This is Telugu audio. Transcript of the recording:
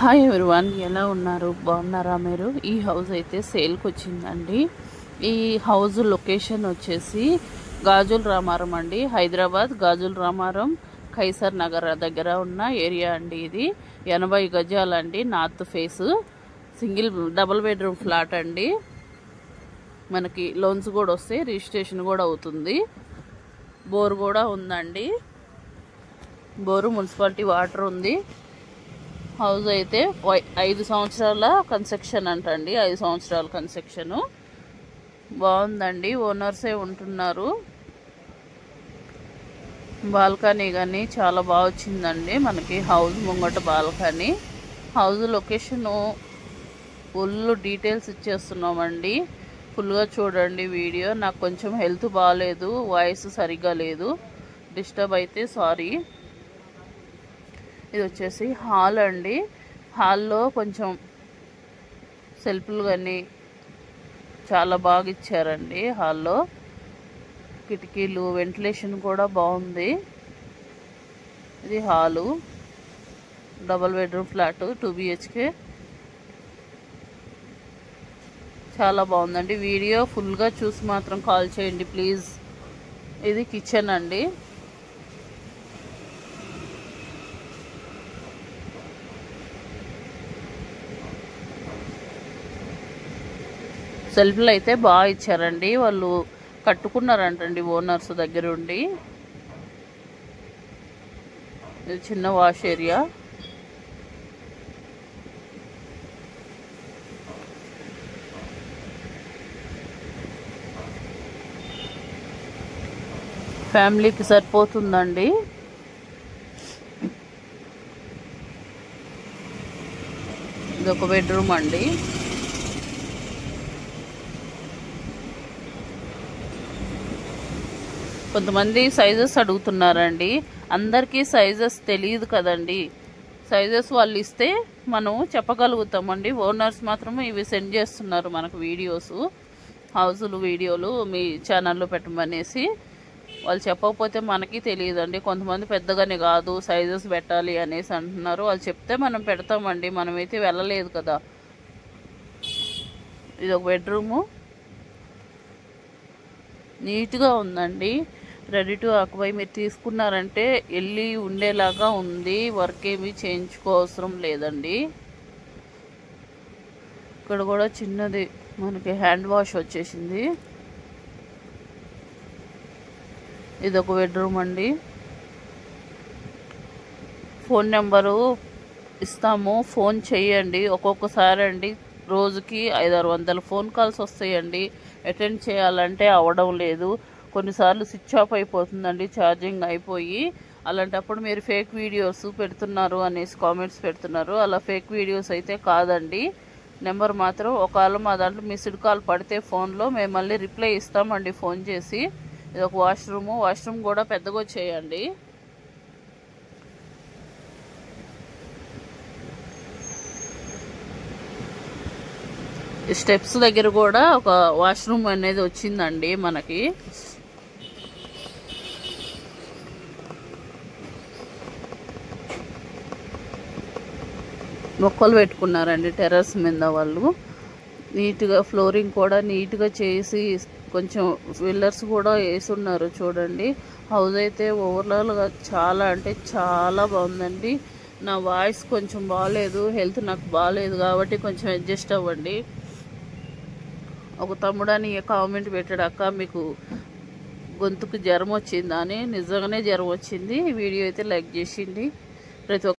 హాయ్ ఎవ్రీవన్, ఎలా ఉన్నారు? బాగున్నారా మీరు? ఈ హౌస్ అయితే సేల్కి వచ్చిందండి. ఈ హౌస్ లొకేషన్ వచ్చేసి గాజుల రామారం అండి, హైదరాబాద్ గాజుల రామారం ఖైసర్ నగర్ దగ్గర ఉన్న ఏరియా అండి. ఇది 80 గజాలండి, north face, double bedroom flat అండి. మనకి లోన్స్ కూడా వస్తాయి, రిజిస్ట్రేషన్ కూడా అవుతుంది. బోర్ కూడా ఉందండి, బోరు మున్సిపాలిటీ వాటర్ ఉంది. హౌస్ అయితే 5 సంవత్సరాల కన్స్ట్రక్షన్ అంటండి, 5 సంవత్సరాల కన్స్ట్రక్షను. బాగుందండి, ఓనర్సే ఉంటున్నారు. బాల్కనీ కానీ చాలా బాగా వచ్చిందండి మనకి హౌస్ ముంగట balcony. House location full details ఇచ్చేస్తున్నామండి. ఫుల్గా చూడండి వీడియో. నాకు కొంచెం హెల్త్ బాగాలేదు, వాయిస్ సరిగ్గా లేదు, డిస్టర్బ్ అయితే సారీ. ఇది వచ్చేసి హాల్ అండి. హాల్లో కొంచెం సెల్ఫ్లు కానీ చాలా బాగా ఇచ్చారండి. హాల్లో కిటికీలు, వెంటిలేషన్ కూడా బాగుంది. ఇది hall, double bedroom flat, 2 BHK. చాలా బాగుందండి. వీడియో ఫుల్గా చూసి మాత్రం కాల్ చేయండి ప్లీజ్. ఇది కిచెన్ అండి. సెల్ఫ్లు అయితే బాగా ఇచ్చారండి, వాళ్ళు కట్టుకున్నారంటండి ఓనర్స్ దగ్గర ఉండి. ఇది చిన్న వాష్ ఏరియా. ఫ్యామిలీకి సరిపోతుందండి. ఇది ఒక బెడ్రూమ్ అండి. కొంతమంది సైజెస్ అడుగుతున్నారండి, అందరికీ సైజెస్ తెలియదు కదండి. సైజెస్ వాళ్ళు ఇస్తే మనం చెప్పగలుగుతామండి. ఓనర్స్ మాత్రమే ఇవి సెండ్ చేస్తున్నారు మనకు వీడియోస్, హౌజులు వీడియోలు మీ ఛానల్లో పెట్టమనేసి. వాళ్ళు చెప్పకపోతే మనకి తెలియదండి. కొంతమంది పెద్దగానే కాదు సైజెస్ పెట్టాలి అనేసి అంటున్నారు. వాళ్ళు చెప్తే మనం పెడతామండి, మనమైతే వెళ్ళలేదు కదా. ఇది ఒక బెడ్రూము, నీట్గా ఉందండి, రెడీ టు ఆక్యుపై. మీరు తీసుకున్నారంటే వెళ్ళి ఉండేలాగా ఉంది, వర్క్ ఏమీ చేయించుకోవసరం లేదండి. ఇక్కడ కూడా చిన్నది మనకి హ్యాండ్ వాష్ వచ్చేసింది. ఇది ఒక బెడ్రూమ్ అండి. ఫోన్ నెంబరు ఇస్తాము, ఫోన్ చేయండి. ఒక్కొక్కసారి అండి రోజుకి 500-600 ఫోన్ కాల్స్ వస్తాయండి. అటెండ్ చేయాలంటే అవ్వడం లేదు. కొన్నిసార్లు స్విచ్ ఆఫ్ అయిపోతుందండి, ఛార్జింగ్ అయిపోయి. అలాంటప్పుడు మీరు ఫేక్ వీడియోస్ పెడుతున్నారు అనేసి కామెంట్స్ పెడుతున్నారు. అలా ఫేక్ వీడియోస్ అయితే కాదండి. నెంబర్ మాత్రం ఒకవేళ మా దాంట్లో మిస్డ్ కాల్ పడితే ఫోన్లో మేము మళ్ళీ రిప్లై ఇస్తామండి ఫోన్ చేసి. ఇది ఒక వాష్రూమ్ కూడా పెద్దగా వచ్చేయండి. స్టెప్స్ దగ్గర కూడా ఒక వాష్రూమ్ అనేది వచ్చిందండి మనకి. మొక్కలు పెట్టుకున్నారండి టెర్రస్ మీద వాళ్ళు. నీట్గా ఫ్లోరింగ్ కూడా నీట్గా చేసి కొంచెం పిల్లర్స్ కూడా వేసున్నారు చూడండి. హౌస్ అయితే ఓవరాల్గా చాలా అంటే చాలా బాగుందండి. నా వాయిస్ కొంచెం బాగాలేదు, హెల్త్ నాకు బాగాలేదు కాబట్టి కొంచెం అడ్జస్ట్ అవ్వండి. ఒక తమ్ముడని కామెంట్ పెట్టాడు, అక్క మీకు గొంతుకు జ్వరం వచ్చిందా అని. నిజంగానే జ్వరం వచ్చింది. వీడియో అయితే లైక్ చేసింది ప్రతి